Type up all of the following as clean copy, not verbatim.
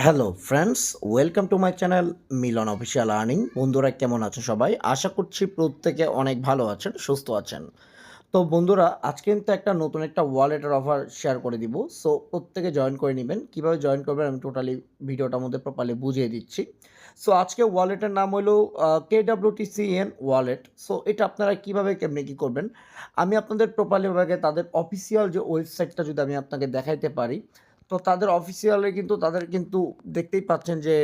Hello friends, welcome to my channel Milan official earning. বন্ধুরা কেমন আছেন সবাই? আশা করছি প্রত্যেকে অনেক ভালো আছেন, সুস্থ আছেন। তো বন্ধুরা, আজকে কিন্তু একটা নতুন একটা ওয়ালেটের অফার শেয়ার করে দিব। সো প্রত্যেকে জয়েন করে নেবেন। কিভাবে জয়েন করবেন আমি টোটালি ভিডিওটার মধ্যে প্রপারলি বুঝিয়ে দিচ্ছি। সো আজকে ওয়ালেটের নাম হলো KWTCN ওয়ালেট। সো এটা আপনারা কিভাবে কেমনে কি করবেন আমি আপনাদের প্রপারলি ভাবে তাদের অফিসিয়াল যে ওয়েবসাইটটা যদি আমি আপনাকে দেখাইতে পারি, তো তাদের অফিসিয়ালে কিন্তু তাদের কিন্তু দেখতেই পাচ্ছেন যে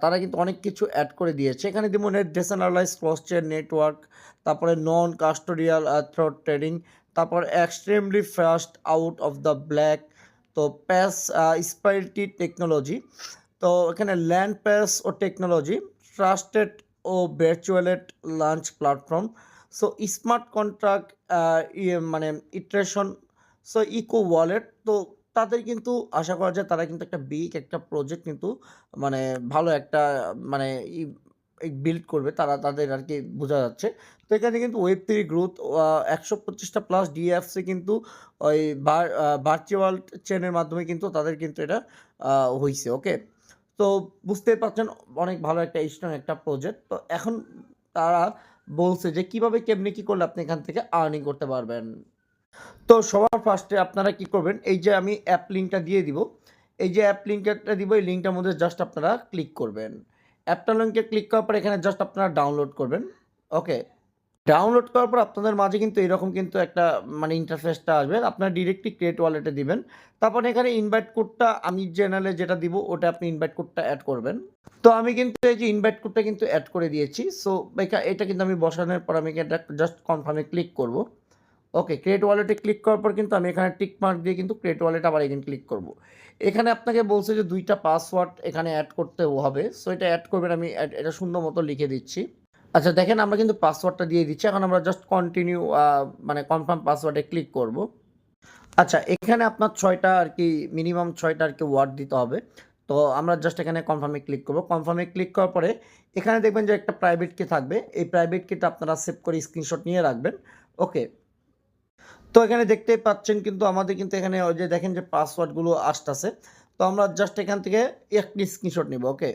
তারা কিন্তু অনেক কিছু অ্যাড করে দিয়েছে। এখানে যেমন ডিসেন্ট্রালাইজড ক্রস চেইন নেটওয়ার্ক, তারপরে নন কাস্টোডিয়াল থ্রট ট্রেডিং, তারপর extremely fast out of the black, তো প্যাস স্পাইরিটি টেকনোলজি, তো এখানে ল্যান্ড প্যাস ও টেকনোলজি, ট্রাস্টেড ও ভার্চুয়ালেট launch platform, so smart contract মানে ইটারেশন, সো ইকো ওয়ালেট। তো তাদের কিন্তু আশা করা যায় তারা কিন্তু একটা বিগ একটা প্রজেক্ট কিন্তু মানে ভালো একটা মানে বিল্ড করবে তারা তাদের আর কি বোঝা যাচ্ছে। তো এখানে কিন্তু ওয়েব 3 গ্রোথ ১২৫টা প্লাস ডিএফসি কিন্তু ওই ভার্চুয়াল চেনের মাধ্যমে কিন্তু তাদের কিন্তু এটা হইছে। ওকে, তো বুঝতেই পারছেন অনেক ভালো একটা স্ট্রং একটা প্রজেক্ট। তো এখন তারা বলছে যে কিভাবে কেমনে কি করলে আপনি এখান থেকে আর্নিং করতে পারবেন। তো সবার ফার্স্টে আপনারা কি করবেন, এই যে আমি অ্যাপ লিঙ্কটা দিয়ে দিব, এই যে অ্যাপ লিঙ্কটা দিব, এই লিঙ্কটার মধ্যে জাস্ট আপনারা ক্লিক করবেন। অ্যাপটা লিঙ্কে ক্লিক করার পর এখানে জাস্ট আপনারা ডাউনলোড করবেন। ওকে, ডাউনলোড করার পর আপনাদের মাঝে কিন্তু এরকম কিন্তু একটা মানে ইন্টারফেসটা আসবে। আপনারা ডিরেক্টলি ক্রিয়েট ওয়ালেটে দিবেন। তারপর এখানে ইনভাইট কোডটা আমি চ্যানেলে যেটা দিব ওটা আপনি ইনভাইট কোডটা অ্যাড করবেন। তো আমি কিন্তু এই যে ইনভাইট কোডটা কিন্তু অ্যাড করে দিয়েছি। সো এটা কিন্তু আমি বসানোর পর আমি এটা জাস্ট কনফার্মে ক্লিক করব। ওকে, ক্রিয়েট ওয়ালেটে ক্লিক করার পর কিন্তু আমি এখানে টিক মার্ক দিয়ে কিন্তু ক্রিয়েট ওয়ালেট আবার এখানে ক্লিক করব। এখানে আপনাকে বলছে যে 2টা পাসওয়ার্ড এখানে অ্যাড করতে হবে। সো এটা অ্যাড করবেন, আমি এটা সুন্দর মতো লিখে দিচ্ছি। আচ্ছা দেখেন, আমরা কিন্তু পাসওয়ার্ডটা দিয়ে দিচ্ছি। এখন আমরা জাস্ট কন্টিনিউ মানে কনফার্ম পাসওয়ার্ডে ক্লিক করব। আচ্ছা, এখানে আপনার 6টা আর কি মিনিমাম 6টা আর কি ওয়ার্ড দিতে হবে। তো আমরা জাস্ট এখানে কনফার্মে ক্লিক করব। কনফার্মে ক্লিক করার পরে এখানে দেখবেন যে একটা প্রাইভেট কি থাকবে। এই প্রাইভেট কিটা আপনারা সেভ করে স্ক্রিনশট নিয়ে রাখবেন। ওকে, তো এখানে দেখতেই পাচ্ছেন কিন্তু আমাদের কিন্তু এখানে ওই যে দেখেন যে পাসওয়ার্ডগুলো আসতেছে। তো আমরা জাস্ট এখান থেকে একটি স্ক্রিনশট নিব। ওকে,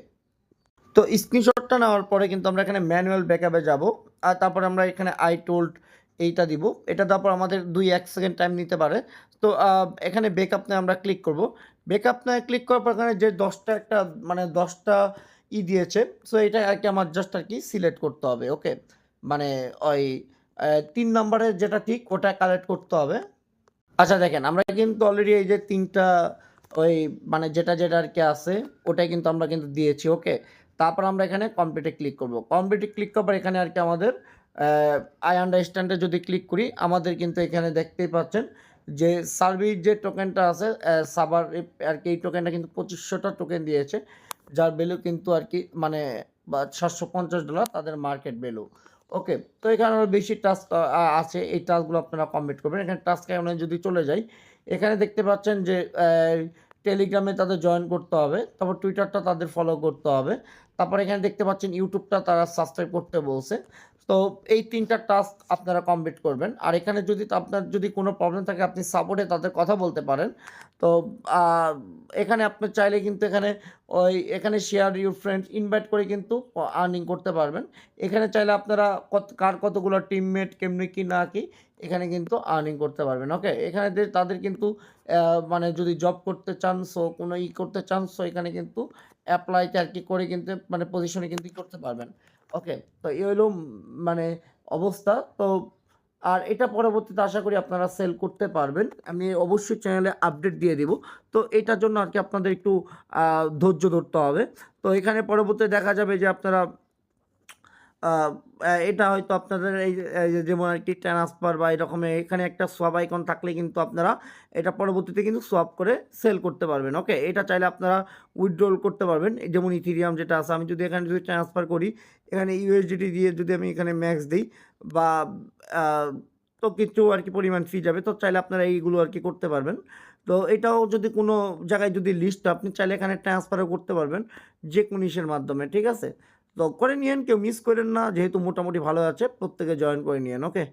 তো স্ক্রিনশটটা নেওয়ার পরে কিন্তু আমরা এখানে ম্যানুয়াল ব্যাকআপে যাব। আর তারপরে আমরা এখানে আই টোল্ড এইটা দিব। এটা দেওয়ার পর আমাদের 2-1 সেকেন্ড টাইম নিতে পারে। তো এখানে ব্যাকআপ নিয়ে আমরা ক্লিক করব। ব্যাকআপ নিয়ে ক্লিক করার পর এখানে যে 10টা একটা মানে 10টা দিয়েছে। সো এটা আর কি আমার জাস্ট আর কি সিলেক্ট করতে হবে। ওকে, মানে ওই 3 নাম্বারের যেটা ঠিক ওটা কালেক্ট করতে হবে। আচ্ছা দেখেন, আমরা কিন্তু অলরেডি এই যে 3টা ওই মানে যেটা আর কি আছে ওটাই কিন্তু আমরা কিন্তু দিয়েছি। ওকে, তারপর আমরা এখানে কমপ্লিটে ক্লিক করব। কমপ্লিটে ক্লিক করার পর এখানে আর কি আমাদের আই আন্ডারস্ট্যান্ডে যদি ক্লিক করি আমাদের কিন্তু এখানে দেখতেই পাচ্ছেন যে সার্ভিস যে টোকেনটা আছে সাবার আর কি এই টোকেনটা কিন্তু 2500টা টোকেন দিয়েছে, যার ভ্যালু কিন্তু আর কি মানে $750 তাদের মার্কেট ভ্যালু। ওকে, তো এখানে আরও বেশি টাস্ক আছে। এই টাস্কগুলো আপনারা কমপ্লিট করবেন। এখানে টাস্ক এখানে যদি চলে যাই, এখানে দেখতে পাচ্ছেন যে টেলিগ্রামে তাদের জয়েন করতে হবে, তারপর টুইটারটা তাদের ফলো করতে হবে, তারপর এখানে দেখতে পাচ্ছেন ইউটিউবটা তারা সাবস্ক্রাইব করতে বলছে। তো এই 3টা টাস্ক আপনারা কমপ্লিট করবেন। আর এখানে যদি আপনার যদি কোনো প্রবলেম থাকে আপনি সাপোর্টে তাদের কথা বলতে পারেন। তো এখানে আপনি চাইলে কিন্তু এখানে এখানে শেয়ার ইউর ফ্রেন্ডস ইনভাইট করে কিন্তু আর্নিং করতে পারবেন। এখানে চাইলে আপনারা কার কতগুলো টিমমেট কেমনি কি না কি এখানে কিন্তু আর্নিং করতে পারবেন। ওকে, এখানে তাদের কিন্তু মানে যদি জব করতে চান, সো কোনো করতে চান, সো এখানে কিন্তু অ্যাপ্লাইতে আর কি করে কিন্তু মানে পজিশনে কিন্তু করতে পারবেন। ওকে, তো এই হলো মানে অবস্থা। তো আর এটা পরবর্তীতে আশা করি আপনারা সেল করতে পারবেন। আমি অবশ্যই চ্যানেলে আপডেট দিয়ে দিব। তো এটার জন্য আর কি আপনাদের একটু ধৈর্য ধরতে হবে। তো এখানে পরবর্তীতে দেখা যাবে যে আপনারা আ এটা হয়তো আপনাদের এই যে যেমন আরকি ট্রান্সফার বা এরকমের এখানে একটা সোয়াপ আইকন থাকলে কিন্তু আপনারা এটা পরবর্তীতে কিন্তু সোয়াপ করে সেল করতে পারবেন। ওকে, এটা চাইলে আপনারা উইথড্রল করতে পারবেন। যেমন ইথেরিয়াম যেটা আছে, আমি যদি এখানে যদি ট্রান্সফার করি, এখানে ইউএসডিটি দিয়ে যদি আমি এখানে ম্যাক্স দেই বা আ তো কিছু আরকি পরিমাণ ফি যাবে। তো চাইলে আপনারা এইগুলো আরকি করতে পারবেন। তো এটাও যদি কোনো জায়গায় যদি লিস্ট আপনি চাইলে এখানে ট্রান্সফারও করতে পারবেন যেকোনো ইসের মাধ্যমে। ঠিক আছে? তো করে নিয়েন, কেউ মিস করেন না। যেহেতু মোটামুটি ভালো আছে, প্রত্যেকে জয়েন করে নিয়েন। ওকে?